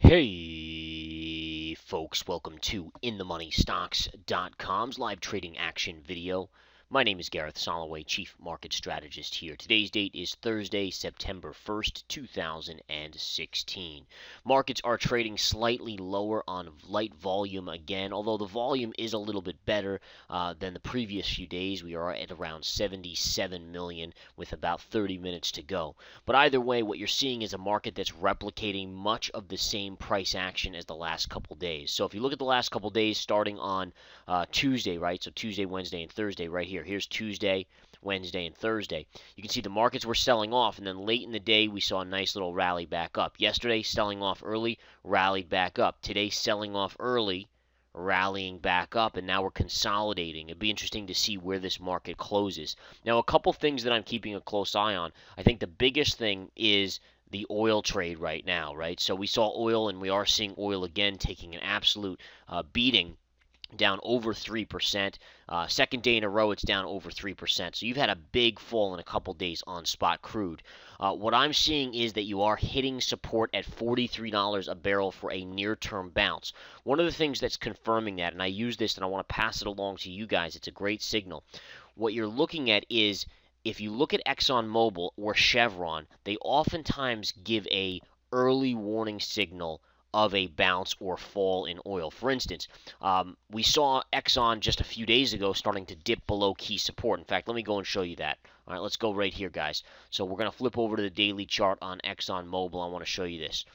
Hey folks, welcome to InTheMoneyStocks.com's live trading action video. My name is Gareth Soloway, Chief Market Strategist here. Today's date is Thursday, September 1st, 2016. Markets are trading slightly lower on light volume again, although the volume is a little bit better than the previous few days. We are at around 77 million with about 30 minutes to go. But either way, what you're seeing is a market that's replicating much of the same price action as the last couple days. So if you look at the last couple days starting on Tuesday, right? So Tuesday, Wednesday, and Thursday right here. Here's Tuesday, Wednesday, and Thursday. You can see the markets were selling off, and then late in the day, we saw a nice little rally back up. Yesterday, selling off early, rallied back up. Today, selling off early, rallying back up, and now we're consolidating. It'd be interesting to see where this market closes. Now, a couple things that I'm keeping a close eye on. I think the biggest thing is the oil trade right now, right? So we saw oil, and we are seeing oil again taking an absolute beating, down over 3%. Second day in a row, it's down over 3%. So you've had a big fall in a couple days on spot crude. What I'm seeing is that you are hitting support at $43 a barrel for a near-term bounce. One of the things that's confirming that, and I use this and I want to pass it along to you guys, it's a great signal. What you're looking at is, if you look at Exxon Mobil or Chevron, they oftentimes give a early warning signal of a bounce or fall in oil. For instance, we saw Exxon just a few days ago starting to dip below key support. In fact, let me go and show you that. All right, let's go right here, guys. So we're going to flip over to the daily chart on Exxon Mobil. I want to show you this.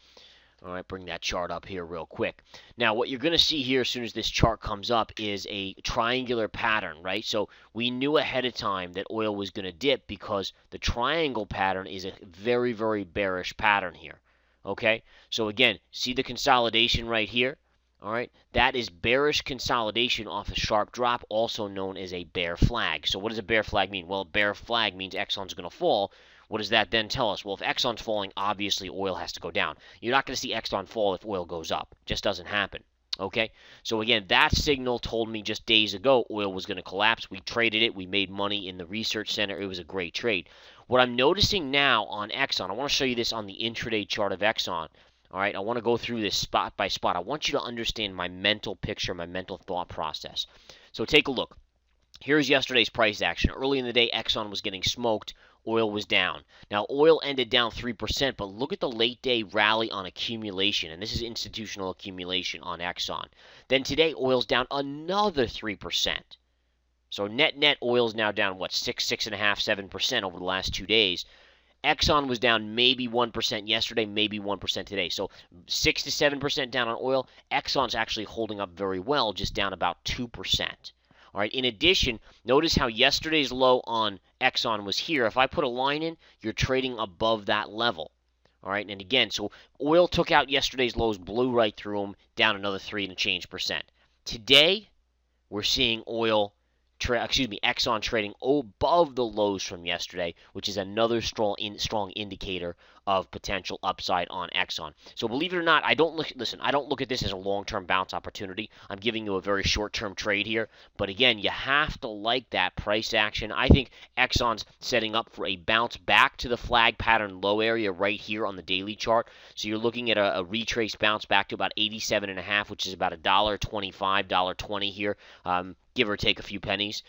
All right, bring that chart up here real quick. Now, what you're going to see here as soon as this chart comes up is a triangular pattern, right? So we knew ahead of time that oil was going to dip because the triangle pattern is a very, very bearish pattern here. Okay, so again, see the consolidation right here? All right, that is bearish consolidation off a sharp drop, also known as a bear flag. So what does a bear flag mean? Well, a bear flag means Exxon's going to fall. What does that then tell us? Well, if Exxon's falling, obviously oil has to go down. You're not going to see Exxon fall if oil goes up. It just doesn't happen. Okay, so again, that signal told me just days ago oil was going to collapse. We traded it. We made money in the research center. It was a great trade. What I'm noticing now on Exxon, I want to show you this on the intraday chart of Exxon. All right, I want to go through this spot by spot. I want you to understand my mental picture, my mental thought process. So take a look. Here's yesterday's price action. Early in the day, Exxon was getting smoked. Oil was down. Now, oil ended down 3%, but look at the late day rally on accumulation, and this is institutional accumulation on Exxon. Then today, oil's down another 3%. So net oil's now down, what, 6.5, 7% over the last 2 days. Exxon was down maybe 1% yesterday, maybe 1% today. So 6 to 7% down on oil. Exxon's actually holding up very well, just down about 2%. All right. In addition, notice how yesterday's low on Exxon was here. If I put a line in, you're trading above that level. All right. And again, so oil took out yesterday's lows, blew right through them, down another 3 and change percent. Today, we're seeing Exxon trading above the lows from yesterday, which is another strong indicator of potential upside on Exxon. So believe it or not, I don't look at this as a long-term bounce opportunity. I'm giving you a very short-term trade here, but again, you have to like that price action. I think Exxon's setting up for a bounce back to the flag pattern low area right here on the daily chart. So you're looking at a retraced bounce back to about 87.5, which is about $1.25, $1.20 here. Give or take a few pennies.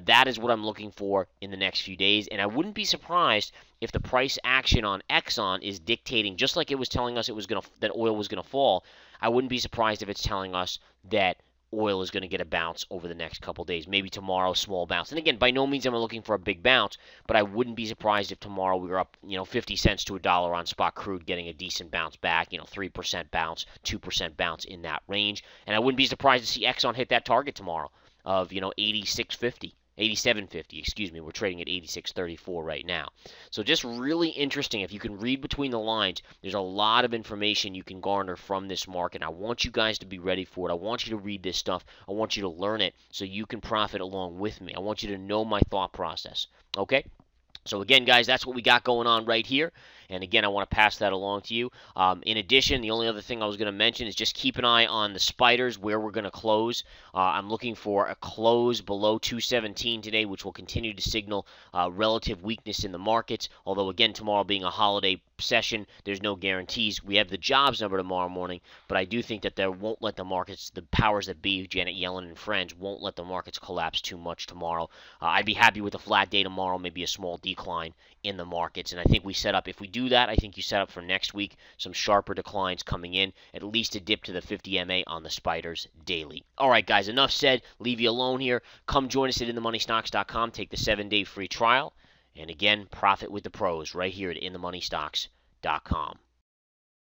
That is what I'm looking for in the next few days, and I wouldn't be surprised if the price action on Exxon is dictating, just like it was telling us that oil was gonna fall. I wouldn't be surprised if it's telling us that oil is going to get a bounce over the next couple days. Maybe tomorrow, small bounce. And again, by no means am I looking for a big bounce, but I wouldn't be surprised if tomorrow we were up, 50 cents to $1 on spot crude, getting a decent bounce back, 3% bounce, 2% bounce in that range. And I wouldn't be surprised to see Exxon hit that target tomorrow of 86.50. 87.50, excuse me. We're trading at 86.34 right now. So just really interesting. If you can read between the lines, there's a lot of information you can garner from this market. I want you guys to be ready for it. I want you to read this stuff. I want you to learn it so you can profit along with me. I want you to know my thought process. Okay? So again, guys, that's what we got going on right here. And again, I want to pass that along to you. In addition, the only other thing I was going to mention is just keep an eye on the spiders, where we're going to close. I'm looking for a close below 217 today, which will continue to signal relative weakness in the markets. Although, again, tomorrow being a holiday, session. There's no guarantees. We have the jobs number tomorrow morning, but I do think that they won't let the markets, the powers that be, Janet Yellen and friends, won't let the markets collapse too much tomorrow. I'd be happy with a flat day tomorrow, maybe a small decline in the markets. And I think we set up, if we do that, I think you set up for next week some sharper declines coming in, at least a dip to the 50 MA on the spiders daily. All right, guys, enough said. Leave you alone here. Come join us at InTheMoneyStocks.com. Take the 7-day free trial. And again, profit with the pros right here at InTheMoneyStocks.com.